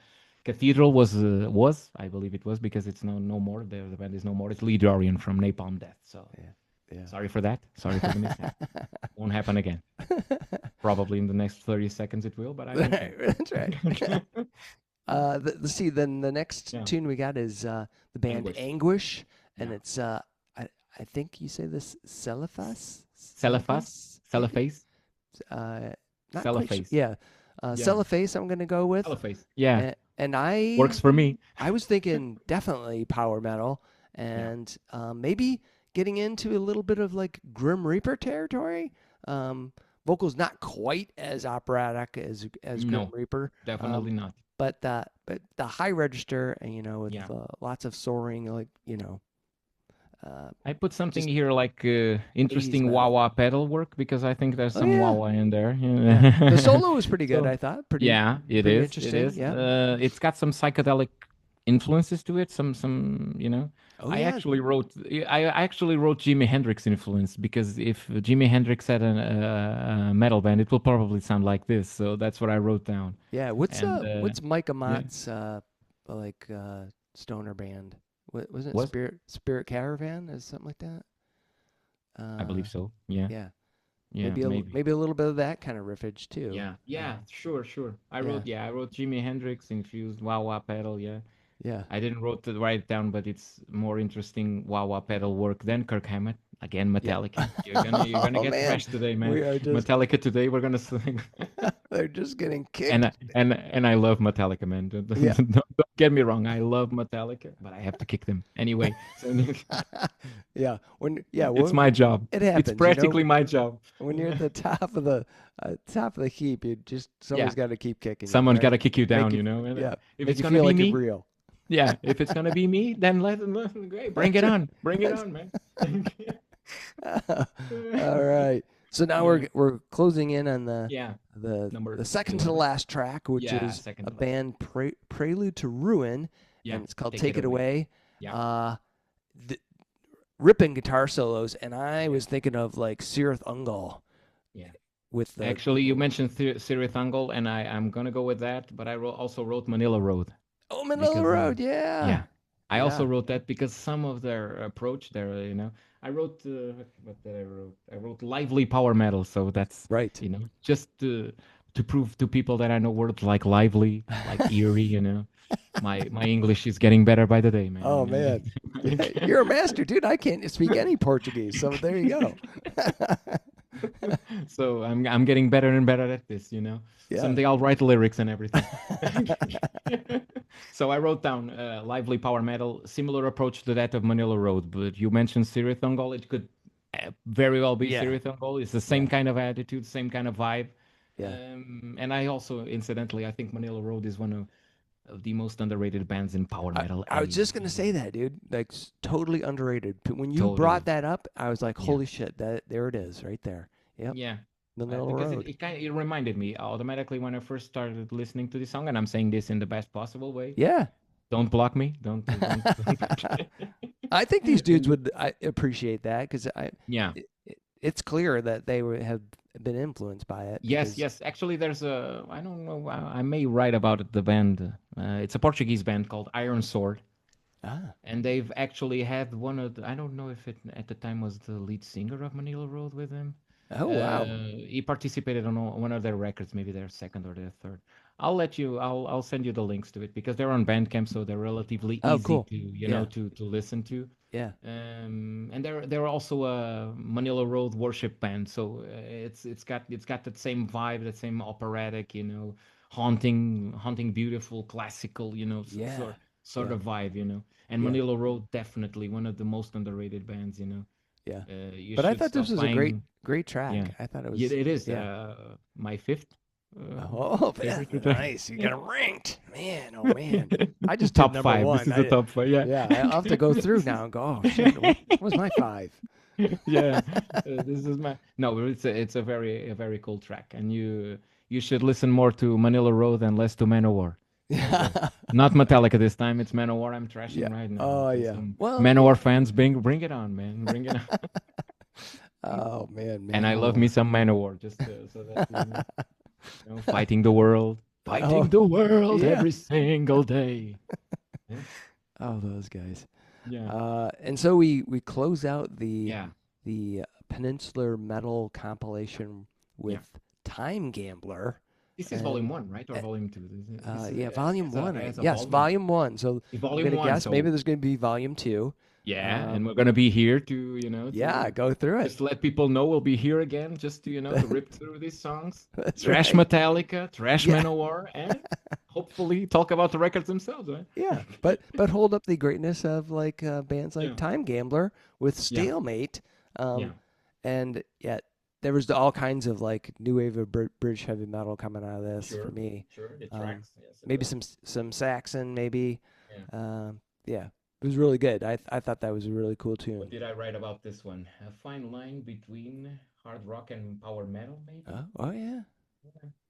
Cathedral was I believe it was because it's no more. The band is no more. It's Lee Dorian from Napalm Death. So Yeah. Yeah. sorry for that. Sorry for the mishap. Won't happen again. Probably in the next 30 seconds it will, but I don't care. That's right. Let's see. Then the next Yeah. tune we got is the band Anguish. Anguish, and Yeah. it's I think you say this Celephas. Cellophase. Not quite Cellophase. yeah. Yeah. Cellophase. I'm gonna go with. Cellophase. Yeah. And I Works for me. I was thinking definitely power metal, and maybe getting into a little bit of like Grim Reaper territory. Vocals not quite as operatic as No, Grim Reaper, Definitely not. but the high register, and with Yeah. lots of soaring, like I put something just here like interesting metal. wah-wah pedal work because I think there's Oh, some yeah. wah-wah in there. Yeah. The solo was pretty good, So, I thought. Pretty yeah, it pretty is. interesting. It is. Yeah. It's got some psychedelic influences to it. Some Oh I yeah. actually wrote Jimi Hendrix influence because if Jimi Hendrix had a metal band, it will probably sound like this. So that's what I wrote down. Yeah. What's And Micah yeah, Mott's like stoner band? Wasn't it was Spirit Caravan or something like that? I believe so. Yeah, Yeah. yeah, maybe. Maybe a little bit of that kind of riffage too. Yeah, sure. Yeah. I wrote Jimi Hendrix infused wah wah pedal. Yeah, Yeah. I didn't write it down, but it's more interesting wah wah pedal work than Kirk Hammett. Again, Yeah. Metallica. You're gonna Oh get man, thrashed today, man. we are just Metallica today. We're gonna sing. they're just getting and kicked. I love Metallica, man. Yeah. Don't get me wrong. I love Metallica, but I have to kick them anyway. So Yeah. it's my job. It It's happens, practically my job. when you're at the top of the heap, you just someone's got to keep kicking you, Someone's right? got to kick you Make down, you, you know. And yeah, if make it's you gonna feel be like me, it's real. yeah. If it's gonna be me, then let them great. Bring it on. Bring it on, man. All right. So now Yeah. we're closing in on the Yeah. the Number the second to the 11. last track, which Yeah, is second a to last. band Prelude to Ruin, Yeah. and it's called Take Take it It Away. Yeah. The ripping guitar solos, and I Yeah. was thinking of like Sirith Ungol Yeah. with the Actually, you mentioned Siri Thungle, and I'm gonna go with that. But I also wrote Manila Road Manila because Road, yeah, I also yeah, wrote that because some of their approach, I wrote what did I wrote? I wrote lively power metal, so that's right. just to prove to people that I know words like lively, like eerie. My English is getting better by the day, man. Oh man, you're a master, dude. I can't speak any Portuguese, so there you go. So I'm getting better and better at this. Yeah. Someday I'll write lyrics and everything. So I wrote down lively power metal, similar approach to that of Manila Road. But you mentioned Sirithongol, it could very well be Yeah. Sirithongol. It's the same Yeah. kind of attitude, same kind of vibe. Yeah. And I also, incidentally, I think Manila Road is one of the most underrated bands in power metal. I was just gonna say that, dude. Like totally underrated. But when you Totally. brought that up, I was like, Yeah. holy shit! There it is, right there. Yep. Yeah. Manila Because Road. it reminded me automatically when I first started listening to this song, and I'm saying this in the best possible way. Yeah. Don't block me. Don't. I think these dudes would appreciate that because Yeah. it's clear that they have been influenced by it. Yes. Actually, there's I don't know. I may write about it, the band. It's a Portuguese band called Iron Sword, and they've actually had one of I don't know if it at the time was the lead singer of Manila Road with them. Oh wow. He participated on one of their records, maybe their second or their third. I'll send you the links to it because they're on Bandcamp, so they're relatively easy cool. to listen to. Yeah. And they're also a Manila Road worship band, so it's got that same vibe, that same operatic, haunting, beautiful, classical, Yeah. sort Yeah. of vibe, you know. And Yeah. Manila Road, definitely one of the most underrated bands, you know. Yeah. You But I should thought this stop was a great buying. great Yeah, track. I thought it yeah, was it is. yeah. My fifth Oh, favorite. nice. You got it ranked. Man, oh man. I just did Top number five. This one. is the top five. Yeah. Yeah, I'll have to go through now and go, oh shit, what was my five? Yeah, this is my no. But it's a very cool track, and you should listen more to Manila Road and less to Manowar. Yeah. Not Metallica this time. It's Manowar I'm Yeah. trashing right now. Oh So yeah. some Well, Manowar fans, bring it on, man. Bring it on. oh man, And I love me Manowar. some Manowar, just so that fighting the world, Oh fighting the world yeah. every single day. Yeah, Oh, those guys. yeah, And so we close out yeah. the Peninsular Metal compilation Yeah. with Time Gambler. This is volume And one, right, or volume two? yeah, volume one. as a Yes, volume. volume one. So I'm Volume gonna one. guess So maybe there's gonna be volume two. yeah, and we're gonna be here to Yeah, go through it. just let people know we'll be here again, just to to rip through these songs, That's trash right. Metallica, trash Yeah. Manowar, and hopefully talk about the records themselves, right? Yeah, but hold up the greatness of like bands like Yeah. Time Gambler with Yeah. Stalemate, Yeah. and yet there was all kinds of like new wave of British heavy metal coming out of this for me. Sure, it Um, tracks. Yes, it Maybe does. some Saxon, maybe. Yeah. Yeah, it was really good. I thought that was a really cool What tune. did I write about this one? A fine line between hard rock and power metal, maybe. Oh yeah,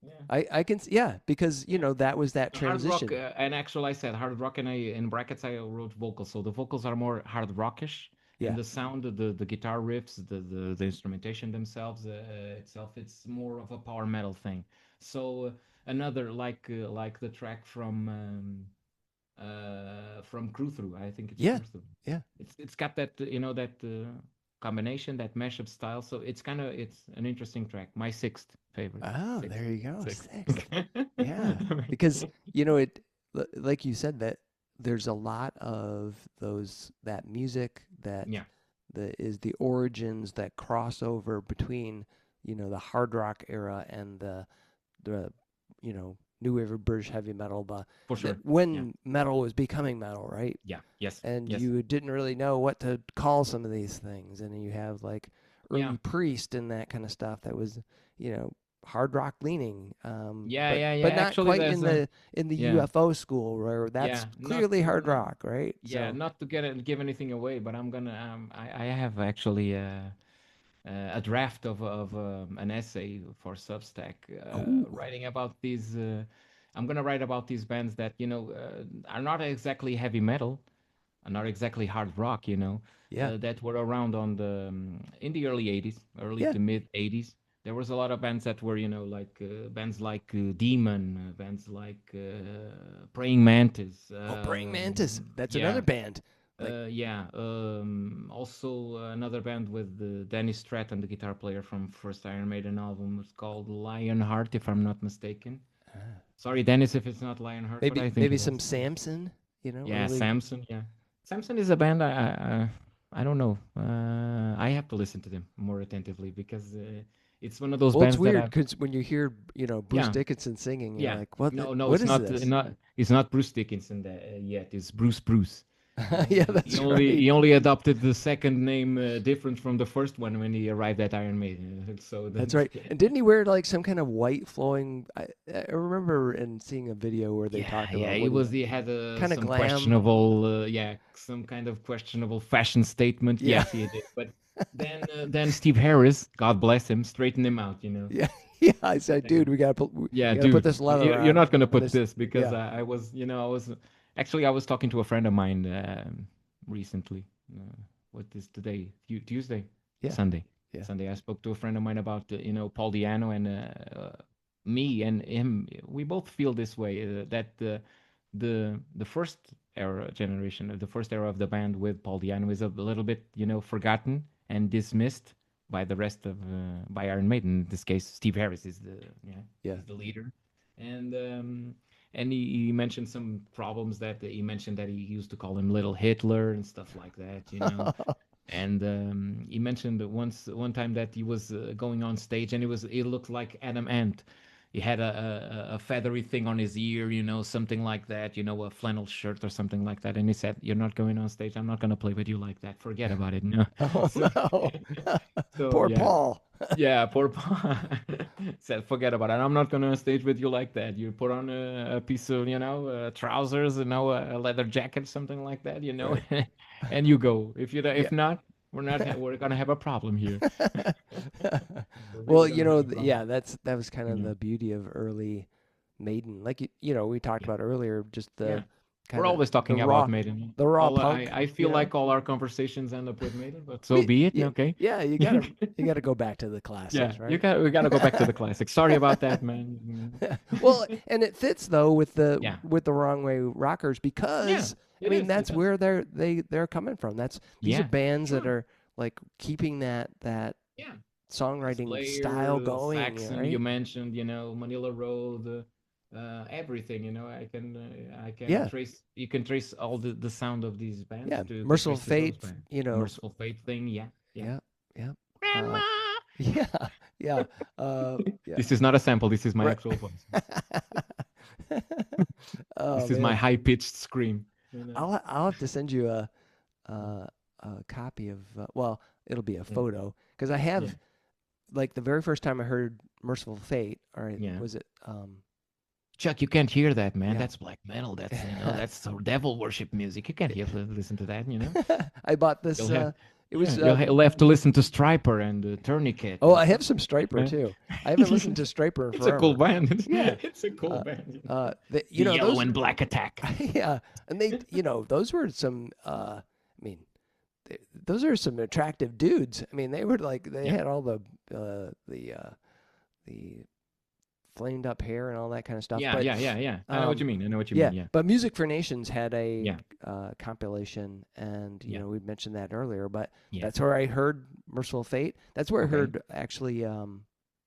Yeah. I can yeah, because that was that Hard rock, transition. and actually, I said hard rock, and in brackets I wrote vocals. So the vocals are more hard rockish, Yeah. and the sound, the guitar riffs, the instrumentation themselves, itself, it's more of a power metal thing. So another like the track from Crew Through. I think it's Yeah, Crew Through. yeah. It's got that that combination, that mashup style. So it's an interesting track. My sixth favorite. Oh, Sixth. there you go. Sixth. Sixth. Yeah, because it like you said that there's a lot of that music that Yeah. is the origins that crossover between the hard rock era and the new wave of British heavy metal, For sure. when metal was becoming metal, right? Yeah. Yes. And yes. you didn't really know what to call some of these things, and you have like early Yeah. Priest and that kind of stuff that was hard rock leaning. Yeah. But not Actually, quite there's in the yeah. UFO school where that's not- clearly hard rock, right? yeah. So, Not to give anything away, but I'm gonna I have actually a draft of an essay for Substack Ooh. writing about these. I'm gonna write about these bands that are not exactly heavy metal, are not exactly hard rock, yeah, that were around in the early '80s, early Yeah. to mid '80s. There was a lot of bands that were like bands like Demon, bands like Praying Mantis. Praying Mantis. That's yeah. another band. Also another band with Dennis Stratton, the guitar player from first Iron Maiden album. It's called Lionheart, if I'm not mistaken. Sorry, Dennis, if it's not Lionheart, but I think Maybe it some is. Samson. Yeah, really. Samson. Yeah, Samson is a band I don't know. I have to listen to them more attentively because it's one of those Well, it's bands that weird I. because when you hear Bruce Yeah. Dickinson singing, you're Yeah. like, what? No, What it's is not. this? It's not Bruce Dickinson yet. It's Bruce. Yeah, that's He only adopted the second name different from the first one when he arrived at Iron Maiden. So That's right. And didn't he wear like some kind of white flowing? I remember in seeing a video where they talked about He had Kinda some glam. questionable some kind of questionable fashion statement. Yeah. Yes, he did. But then Steve Harris, God bless him, straightened him out. Yeah, yeah. I said, dude, we gotta put Dude, this leather you're on. not gonna put This- this because yeah. I was actually I was talking to a friend of mine recently. What is today? Tuesday, Yeah. Sunday. Yeah. Sunday. I spoke to a friend of mine about Paul Diano and me and him. We both feel this way that the first generation, the first era of the band with Paul Diano is a little bit forgotten and dismissed by the rest of by Iron Maiden. In this case, Steve Harris is is the leader, and he mentioned some problems that he mentioned that he used to call him Little Hitler and stuff like that. And he mentioned one time that he was going on stage and it looked like Adam Ant. he had a feathery thing on his ear, something like that, a flannel shirt or something like that. And he said, "You're not going on stage. I'm not going to play with you like that. Forget about it." Oh So, no. so Poor yeah. Paul. Yeah, poor Paul said, "Forget about it. I'm not gonna stage with you like that. You put on a piece of, trousers, a leather jacket, something like that, Right. and you go. Yeah. If not, we're gonna have a problem here. We're Well, really gonna have a yeah, problem. that was kind of Yeah, the beauty of early Maiden. Like we talked yeah, about earlier, just yeah. the We're kind of always the talking raw about Maiden. the raw All punk, I feel like all our conversations end up with Maiden, but so We be it. yeah, Okay. yeah, you gotta go back to the Yeah, classics, right? we gotta go back to the classics. Sorry about that, man. Well, and it fits though with the Yeah, with the Wrong Way Rockers yeah. because I It mean is. It that's does. where they're coming from. These are Yeah, bands that sure. are like keeping that Yeah. songwriting style Slayer, going, Saxon, you right? mentioned, Manila Road, everything. I can Yeah, trace. You can trace all the sound of these bands yeah. to Merciful trace to those Fate, bands. you know, Merciful Fate thing, yeah, yeah. yeah, yeah, Grandma. yeah, yeah, yeah. This is not a sample. This is my Right. actual voice. Oh This is my man, high pitched scream. I'll have to send you a copy of well, it'll be a Mm, photo because I yeah, have like the very first time I heard Merciful Fate, or yeah. was it Chuck, you can't hear that, man. yeah. That's black metal. That's so devil worship music. You can't listen to that. I bought You'll this have it was you'll have to listen to Striper and Tourniquet oh, and I have stuff some like Striper that, too. I haven't listened man. to Striper in It's a cool forever. band. Yeah. It's a cool Uh band. you The know Yellow those and Black Attack. yeah, and they those were some I mean those are some attractive dudes. I mean, they were like they Yeah, had all the flamed up hair and all that kind of stuff. yeah, But yeah, yeah, yeah. I know what you um, mean. I know what you yeah, mean. Yeah, but Music for Nations had a yeah, compilation, and yeah, we mentioned that earlier. But yeah. that's where I heard Merciful Fate. That's where I Okay. heard actually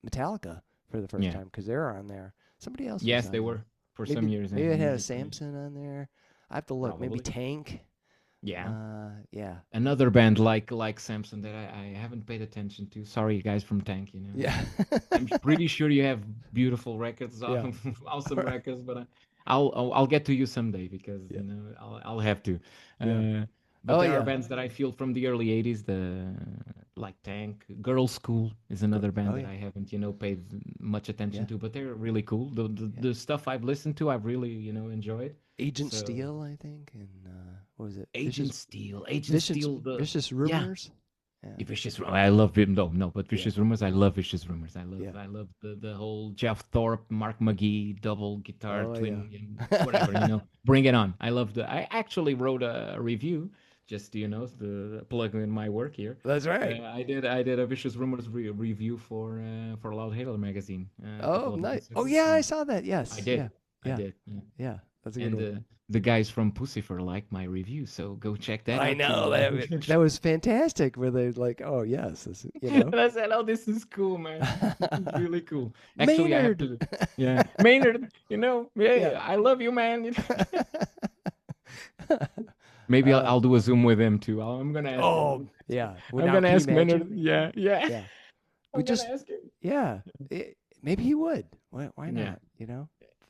Metallica for the first Yeah. time because they were on there. Somebody else was Yes, on they there. were for some Maybe years maybe it in had a music for me. Samson on there. I have to look. Maybe Probably. Tank. Yeah. Yeah, Another band like Samson that I haven't paid attention to. Sorry, guys from Tank. yeah, I'm pretty sure you have beautiful records, yeah, awesome records, but I'll get to you someday because yeah, I'll have to. yeah. Uh, but Oh there are yeah. bands that I feel from the early '80s, the like Tank, Girl School is another band Oh that yeah. I haven't paid much attention Yeah. to, but they're really cool. Yeah. The stuff I've listened to, I've really enjoyed. Agent So Steel, I think, and what was it? Vicious, Agent Steel, Vicious yeah, Rumors. Yeah. I love him. No, but Yeah. Vicious Rumors. I love Vicious Rumors. Yeah. I love the whole Jeff Thorpe, Mark McGee double guitar Oh yeah. twin, whatever. Bring it on. I love the. I actually wrote a review just to plug in my work here. That's right. I did a Vicious Rumors review for Loud Halo magazine a Oh couple of nice. months Oh ago. yeah, I And saw that. I Yes. did. Yeah. I Yeah. did. Yeah. Yeah. That's a good And one. the guys from Pussifer like my review, so go check that I out know too. that was fantastic. Where they're like, oh yes, And I said, "Oh, this is cool, man. This is really cool." Actually, I have Maynard. to, yeah, Maynard. Yeah. I love you, man. Maybe uh, I'll do a Zoom with him too. I'm gonna ask oh him. yeah. Well, I'm now gonna can you ask imagine? Maynard. Yeah, yeah. Yeah. We I'm gonna just ask him. yeah. Maybe he would. Why Yeah, not? You know.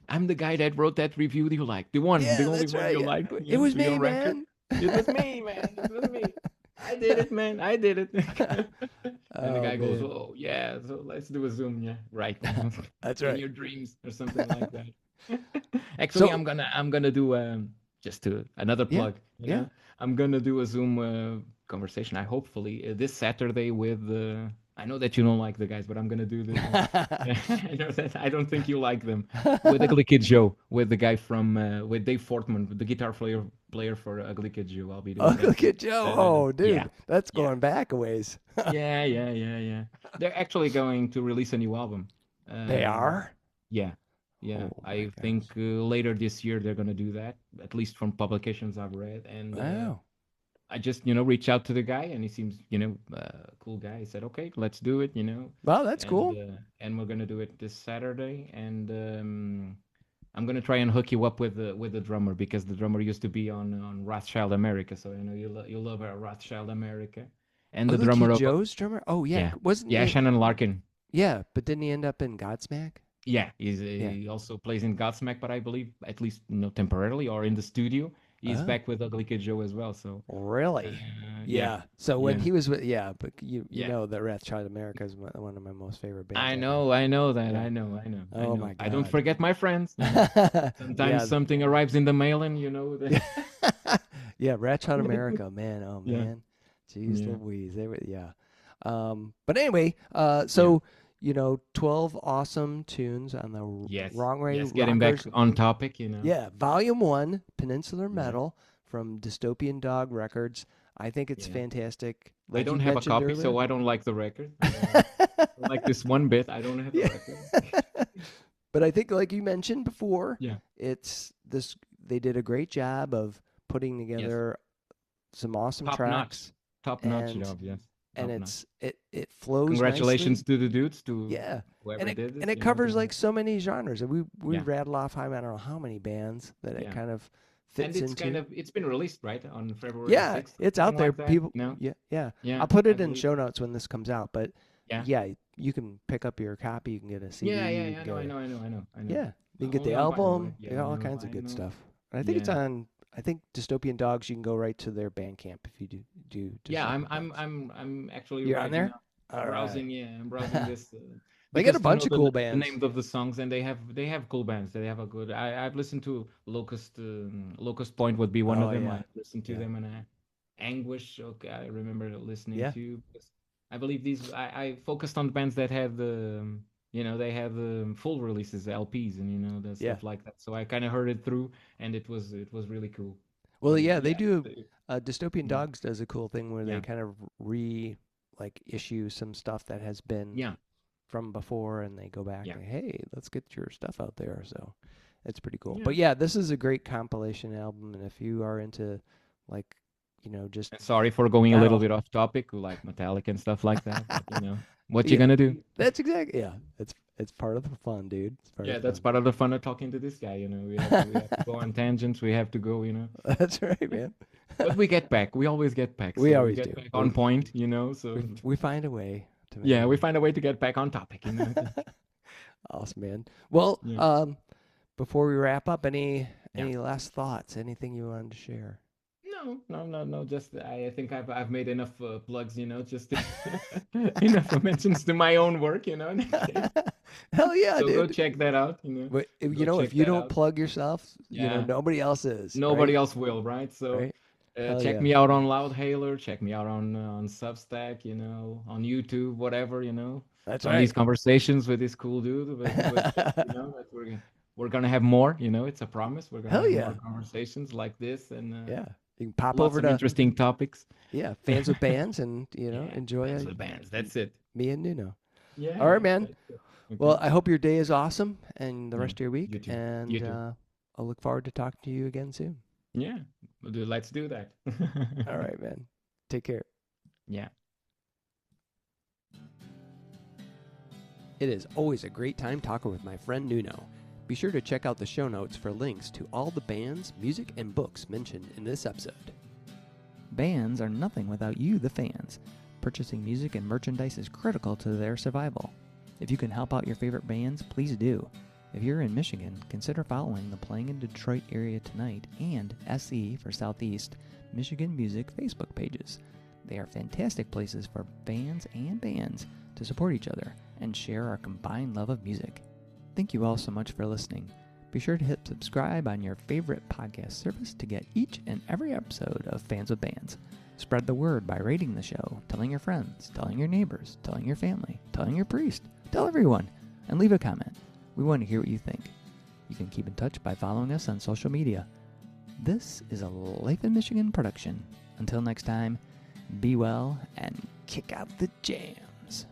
I'm the guy that wrote that review you like, the Yeah, only that's one right. you like, It was to your me, record. man. It was me, man. It was me. I did it, man. I did it. And the Oh guy goes, man, "Oh yeah, so let's do a Zoom, yeah, right now, that's in right. your dreams or something like that." Actually, So I'm gonna do just to another yeah, plug. yeah. I'm gonna do a Zoom conversation. I hopefully this Saturday with. I know that you don't like the guys, but I'm gonna do this one. I know that I don't think you like them. With Ugly Kid Joe, with the guy from with Dave Fortman, the guitar player for Ugly Kid Joe. I'll be Oh, doing that. look at Joe. Oh, Yeah, dude, that's yeah, going back a ways. yeah. They're actually going to release a new album. They Um, are. yeah, yeah. Oh my I think gosh. later this year they're gonna do that. At least from publications I've read, and Wow. I just reached out to the guy, and he seems a cool guy. He said, "Okay, let's do it," Well, that's and cool. we're gonna do it this Saturday, and I'm gonna try and hook you up with the drummer because the drummer used to be on Rothschild America, so I know you love Rothschild America, and Oh, the look, drummer of Joe's drummer. Oh yeah, yeah wasn't yeah he? Shannon Larkin. Yeah, but didn't he end up in Godsmack? Yeah, he also plays in Godsmack, but I believe at least temporarily or in the studio, he's Oh, back with Ugly Kid Joe as well. So really? yeah, Yeah. So when yeah, he was with, yeah, but you yeah. know that Wrath Child America is one of my most favorite bands I ever. know, I know that, Yeah. I know, I know, I Oh know. my I don't God. forget my friends. Sometimes Yeah. something arrives in the mail, and Yeah, Wrath Child America, man. Oh yeah, man. Jeez yeah, Louise. They were, yeah. But anyway, yeah. so 12 awesome tunes on the Yes, Wrong Way yes. Getting back Rockers. on topic, Yeah, Volume 1, Peninsular Yeah, Metal from Dystopian Dog Records. I think it's yeah. fantastic. I Like don't you have a mentioned copy, earlier. so I don't like the record. Don't like this one bit. I don't have the Yeah. record. But I think like you mentioned before, Yeah. it's this they did a great job of putting Yes. together some awesome Top notch. tracks Top notch and job. Yes. Top notch. it flows Congratulations nicely. to the dudes, to Yeah. whoever did this. And it covers like so many genres. And we Yeah. rattle off I don't know how many bands that it Yeah. kind of And fits into. it's been released, right? On February Yeah, 6th, it's something out there. like that. People, No? yeah, yeah. Yeah, I'll put I it in believe. show notes when this comes out. But Yeah. yeah, you can pick up your copy. You can get a CD. Yeah, yeah, You yeah. can get I know. yeah, you can get the Only on vinyl, album. right? Yeah, You got all only on kinds of good vinyl. stuff. And I think it's Yeah. on. I think Dystopian Dogs. You can go right to their Bandcamp if you do Yeah, I'm Dystopian I'm Dogs. I'm I'm actually You're on right there. now All right. browsing. Yeah, I'm browsing this They got a because to know bunch of cool the bands. names of the songs, and they have cool bands. They have a good. I've listened to Locust Point would be one of Oh them. yeah, I listened to yeah, them, and Anguish. Okay, I remember listening yeah, to. Because I believe these. I focused on the bands that had they have the full releases, LPs, and the yeah. stuff like that. So I kind of heard it through, and it was really cool. Well, So yeah, they yeah, do. Dystopian yeah, Dogs does a cool thing where they yeah, kind of like issue some stuff that has been yeah, from before, and they go back yeah, and hey, let's get your stuff out there. So it's pretty cool. yeah. But yeah, this is a great compilation album, and if you are into like just Sorry for going a little metal, bit off topic, like Metallic and stuff like that. But what you yeah, gonna do? that's exactly it's part of the fun, dude. It's part of Yeah, the that's fun. part of the fun of talking to this guy. We have to go on tangents. We have to go. That's right, man. But we get back. We always get back. We So we always do. get back on point. So We find a way to make yeah, it we work. find a way to get back on topic. Awesome, man. Well, Yeah. before we wrap up, any Yeah. last thoughts? Anything you wanted to share? No. Just I think I've made enough plugs. Just enough mentions to my own work. Hell yeah, So go dude. check that out. But Go check if you that don't out. plug yourself, Yeah. nobody else is, Nobody right? else will, right? So Right? Hell check yeah. me out on Loudhailer. Check me out on Substack. On YouTube, whatever. That's On these right. conversations with this cool dude. That we're gonna have more. It's a promise. We're gonna Hell have yeah. more conversations like this and Yeah. You can pop lots over of to interesting topics. Fans with bands and Yeah, enjoy bands with bands. That's it. me and Nuno. Yeah, All right, yeah. man. That's it. Okay. Well, I hope your day is awesome and the Yeah. rest of your You week, too. and You too. I'll look forward to talking to you again soon. Yeah. Let's do that. All right, man. Take care. Yeah. It is always a great time talking with my friend Nuno. Be sure to check out the show notes for links to all the bands, music, and books mentioned in this episode. Bands are nothing without you, the fans. Purchasing music and merchandise is critical to their survival. If you can help out your favorite bands, please do. If you're in Michigan, consider following the Playing in Detroit Area Tonight and SE for Southeast Michigan Music Facebook pages. They are fantastic places for fans and bands to support each other and share our combined love of music. Thank you all so much for listening. Be sure to hit subscribe on your favorite podcast service to get each and every episode of Fans with Bands. Spread the word by rating the show, telling your friends, telling your neighbors, telling your family, telling your priest, tell everyone, and leave a comment. We want to hear what you think. You can keep in touch by following us on social media. This is a Life in Michigan production. Until next time, be well and kick out the jams.